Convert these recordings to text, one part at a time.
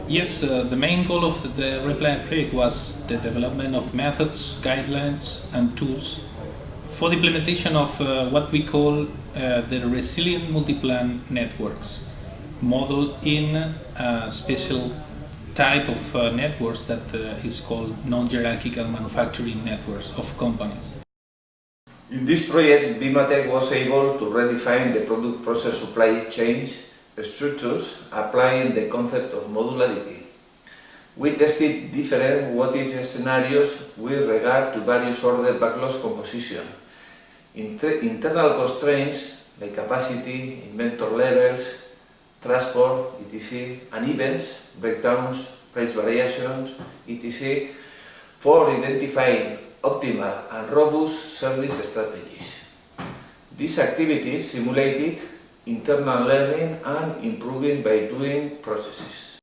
Yes, the main goal of the REMPLANET Project was the development of methods, guidelines, and tools for the implementation of what we call the resilient multi-plan networks, modeled in a special type of networks that is called non-hierarchical manufacturing networks of companies. In this project, Bimatech was able to redefine the product process supply chain structures, applying the concept of modularity. We tested different what-if scenarios with regard to various order backlogs composition, internal constraints like capacity, inventory levels, transport, etc., and events, breakdowns, price variations, etc., for identifying optimal and robust service strategies. These activities simulated internal learning and improving by doing processes.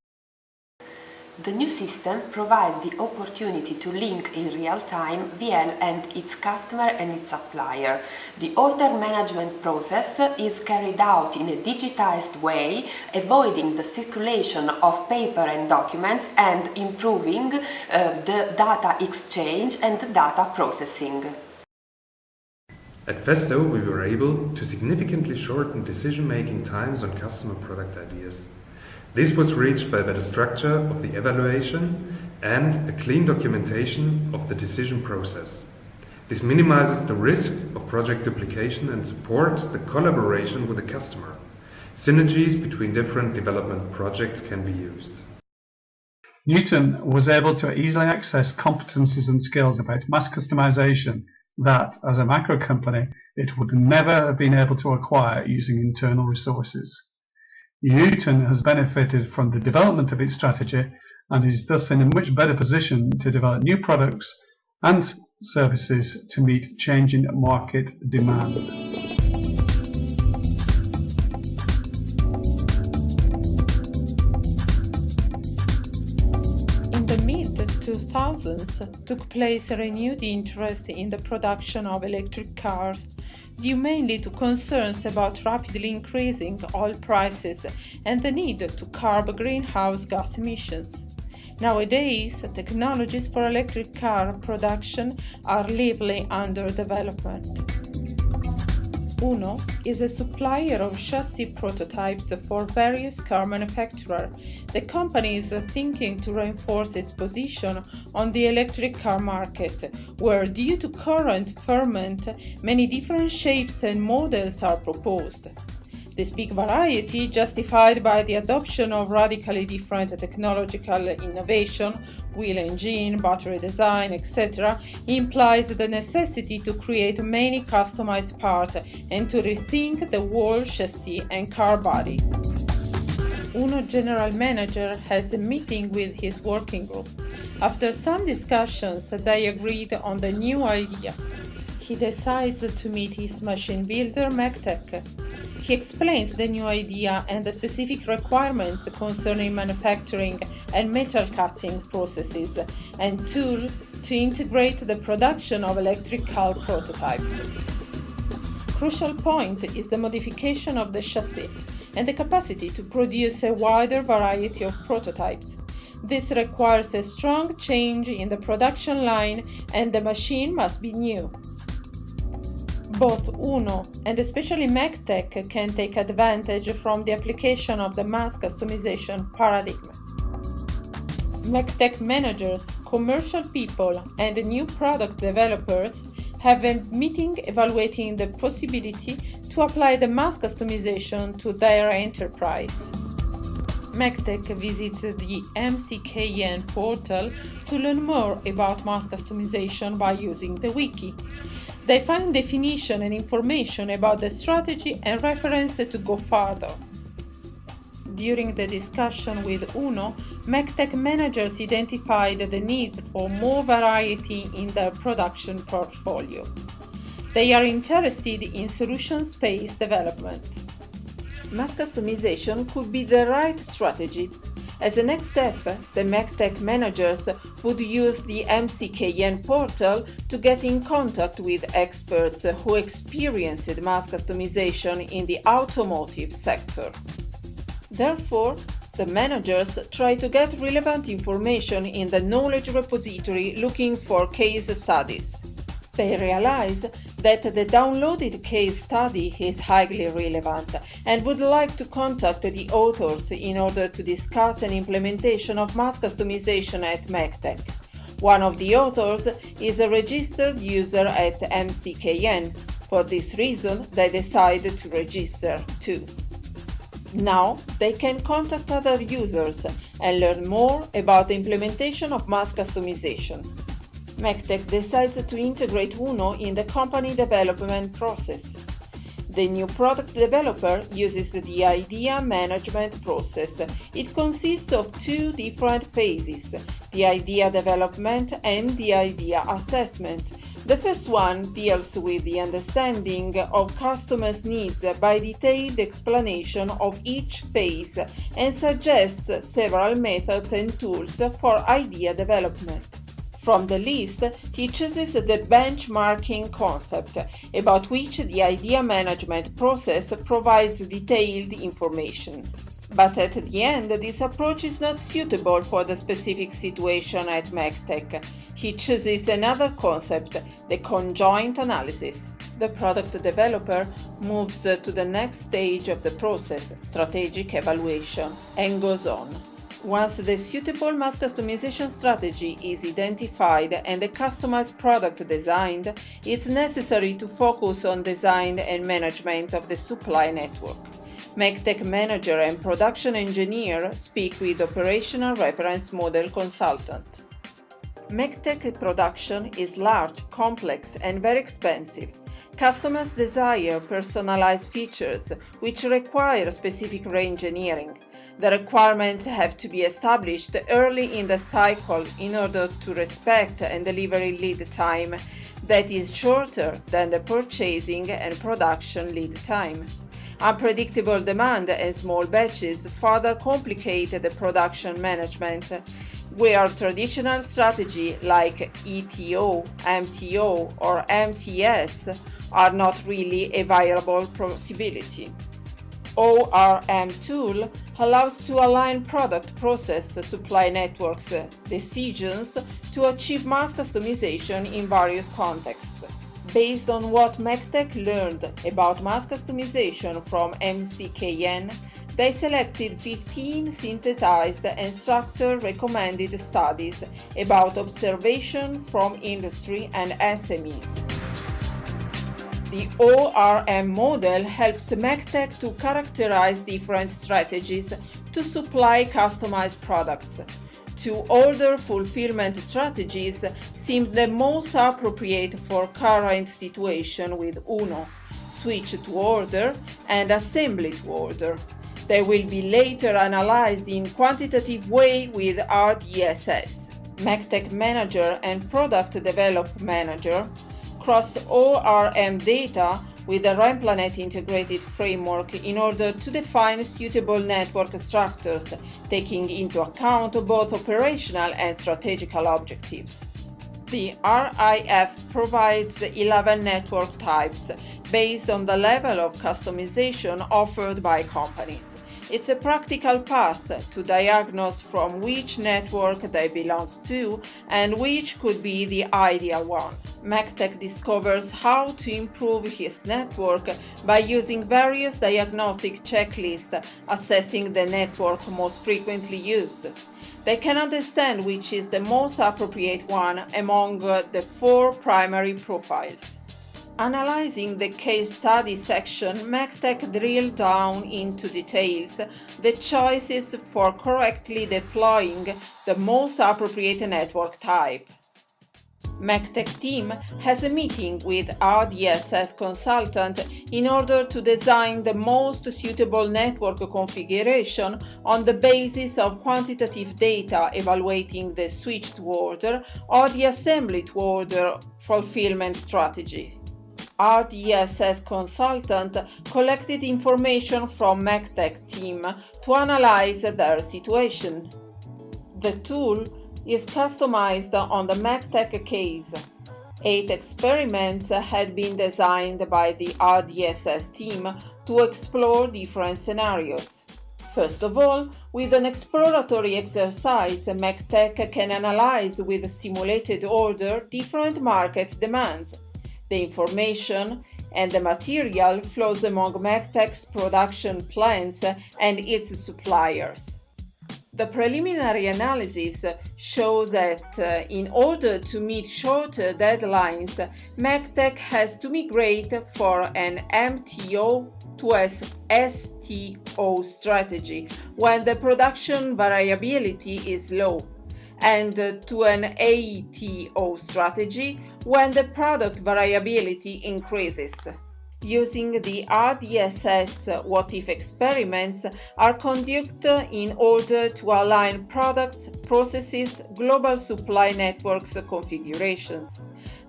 The new system provides the opportunity to link in real time VL and its customer and its supplier. The order management process is carried out in a digitized way, avoiding the circulation of paper and documents and improving the data exchange and the data processing. At Festo, we were able to significantly shorten decision-making times on customer product ideas. This was reached by better structure of the evaluation and a clean documentation of the decision process. This minimizes the risk of project duplication and supports the collaboration with the customer. Synergies between different development projects can be used. Newton was able to easily access competencies and skills about mass customization that, as a macro company, it would never have been able to acquire using internal resources. Newton has benefited from the development of its strategy and is thus in a much better position to develop new products and services to meet changing market demand. In the mid-2000s took place a renewed interest in the production of electric cars, due mainly to concerns about rapidly increasing oil prices and the need to curb greenhouse gas emissions. Nowadays, technologies for electric car production are lively under development. Uno is a supplier of chassis prototypes for various car manufacturers. The company is thinking to reinforce its position on the electric car market, where due to current ferment, many different shapes and models are proposed. This big variety, justified by the adoption of radically different technological innovation, wheel engine, battery design, etc., implies the necessity to create many customized parts and to rethink the whole chassis and car body. Uno general manager has a meeting with his working group. After some discussions, they agreed on the new idea. He decides to meet his machine builder, MacTech. He explains the new idea and the specific requirements concerning manufacturing and metal cutting processes and tools to integrate the production of electric car prototypes. Crucial point is the modification of the chassis and the capacity to produce a wider variety of prototypes. This requires a strong change in the production line and the machine must be new. Both Uno and especially MacTech can take advantage from the application of the mass customization paradigm. MacTech managers, commercial people, and new product developers have a meeting evaluating the possibility to apply the mass customization to their enterprise. MacTech visits the MCKN portal to learn more about mass customization by using the wiki. They find definition and information about the strategy and reference to go further. During the discussion with Uno, MacTech managers identified the need for more variety in their production portfolio. They are interested in solution space development. Mass customization could be the right strategy. As a next step, the MacTech managers would use the MCKN portal to get in contact with experts who experienced mass customization in the automotive sector. Therefore, The managers try to get relevant information in the knowledge repository looking for case studies. They realize that the downloaded case study is highly relevant and would like to contact the authors in order to discuss an implementation of mass customization at MECTEC. One of the authors is a registered user at MCKN. For this reason, they decide to register too. Now they can contact other users and learn more about the implementation of mass customization. MECTEC decides to integrate UNO in the company development process. The new product developer uses the idea management process. It consists of two different phases, the idea development and the idea assessment. The first one deals with the understanding of customers' needs by detailed explanation of each phase and suggests several methods and tools for idea development. From the list, he chooses the benchmarking concept, about which the idea management process provides detailed information. But at the end, this approach is not suitable for the specific situation at MECTEC. He chooses another concept, the conjoint analysis. The product developer moves to the next stage of the process, strategic evaluation, and goes on. Once the suitable mass customization strategy is identified and the customized product designed, it's necessary to focus on design and management of the supply network. MECTEC manager and production engineer speak with operational reference model consultant. MECTEC production is large, complex, and very expensive. Customers desire personalized features, which require specific re-engineering. The requirements have to be established early in the cycle in order to respect and delivery lead time that is shorter than the purchasing and production lead time. Unpredictable demand and small batches further complicate the production management, where traditional strategy like ETO, MTO, or MTS are not really a viable possibility. ORM tool allows to align product, process, supply networks decisions to achieve mass customization in various contexts. Based on what MECTEC learned about mass customization from MCKN, they selected 15 synthesized and structured recommended studies about observation from industry and SMEs. The ORM model helps MECTEC to characterize different strategies to supply customized products. Two-order fulfillment strategies seem the most appropriate for current situation with UNO, switch to order and assembly to order. They will be later analyzed in quantitative way with RDSS. MECTEC Manager and Product Development Manager cross ORM data with the REMPLANET integrated framework in order to define suitable network structures, taking into account both operational and strategical objectives. The RIF provides 11 network types based on the level of customization offered by companies. It's a practical path to diagnose from which network they belong to and which could be the ideal one. MECTEC discovers how to improve his network by using various diagnostic checklists assessing the network most frequently used. They can understand which is the most appropriate one among the 4 primary profiles. Analyzing the case study section, MECTEC drilled down into details the choices for correctly deploying the most appropriate network type. MECTEC team has a meeting with RDSS consultant in order to design the most suitable network configuration on the basis of quantitative data evaluating the switch to order or the assembly to order fulfillment strategy. RDSS consultant collected information from MECTEC team to analyze their situation. The tool is customized on the MECTEC case. 8 experiments had been designed by the RDSS team to explore different scenarios. First of all, with an exploratory exercise, MECTEC can analyze with simulated order different markets' demands, the information and the material flows among MECTEC's production plants and its suppliers. The preliminary analysis shows that in order to meet shorter deadlines, MECTEC has to migrate for an MTO to a STO strategy when the production variability is low, and to an ATO strategy when the product variability increases. Using the RDSS what-if experiments are conducted in order to align products, processes, global supply networks configurations.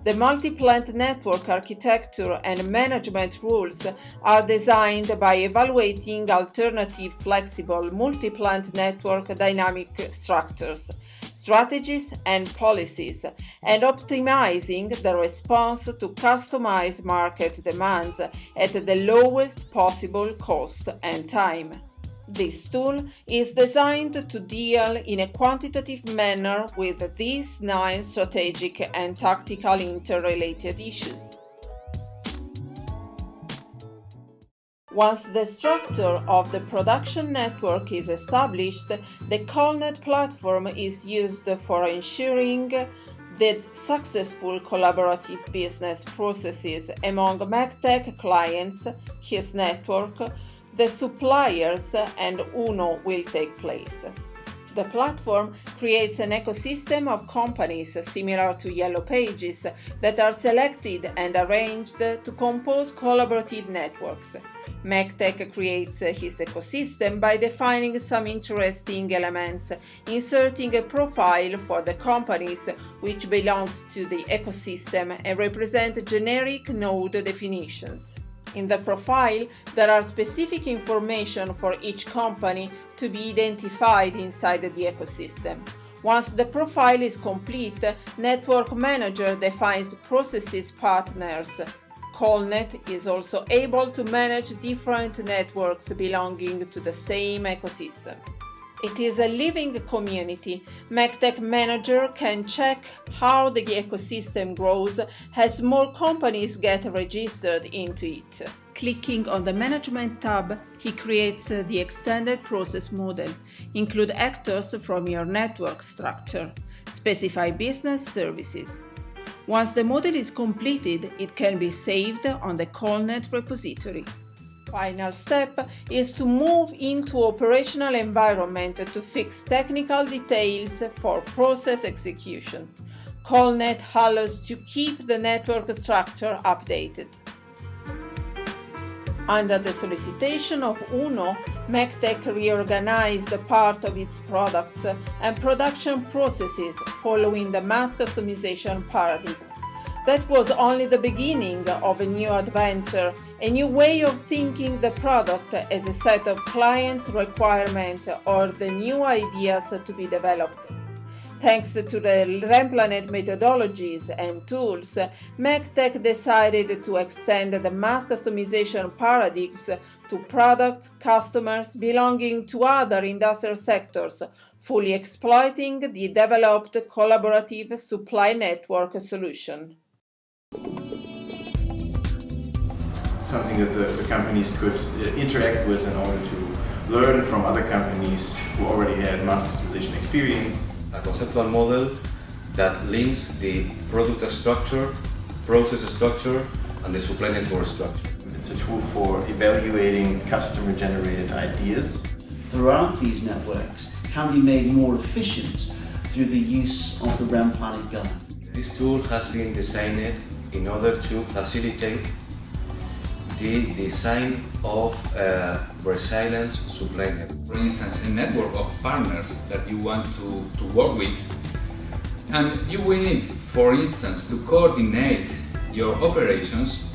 The multi-plant network architecture and management rules are designed by evaluating alternative flexible multi-plant network dynamic structures, strategies and policies, and optimizing the response to customized market demands at the lowest possible cost and time. This tool is designed to deal in a quantitative manner with these 9 strategic and tactical interrelated issues. Once the structure of the production network is established, the CallNet platform is used for ensuring the successful collaborative business processes among MECTEC clients, his network, the suppliers, and UNO will take place. The platform creates an ecosystem of companies similar to Yellow Pages that are selected and arranged to compose collaborative networks. MECTEC creates his ecosystem by defining some interesting elements, inserting a profile for the companies which belongs to the ecosystem and represent generic node definitions. In the profile, there are specific information for each company to be identified inside the ecosystem. Once the profile is complete, Network Manager defines processes partners. CallNet is also able to manage different networks belonging to the same ecosystem. It is a living community. MECTEC Manager can check how the ecosystem grows as more companies get registered into it. Clicking on the Management tab, he creates the extended process model. Include actors from your network structure. Specify business services. Once the model is completed, it can be saved on the CallNet repository. Final step is to move into operational environment to fix technical details for process execution. CallNet allows to keep the network structure updated. Under the solicitation of UNO, MECTEC reorganized part of its products and production processes following the mass customization paradigm. That was only the beginning of a new adventure, a new way of thinking the product as a set of clients' requirements or the new ideas to be developed. Thanks to the REMPLANET methodologies and tools, MECTEC decided to extend the mass customization paradigms to products, customers belonging to other industrial sectors, fully exploiting the developed collaborative supply network solution. Something that the companies could interact with in order to learn from other companies who already had mass customization experience. A conceptual model that links the product structure, process structure, and the supply network structure. It's a tool for evaluating customer-generated ideas. Throughout these networks can be made more efficient through the use of the REMPLANET guide. This tool has been designed in order to facilitate the design of a resilient supply network. For instance, a network of partners that you want to work with, and you will need, for instance, to coordinate your operations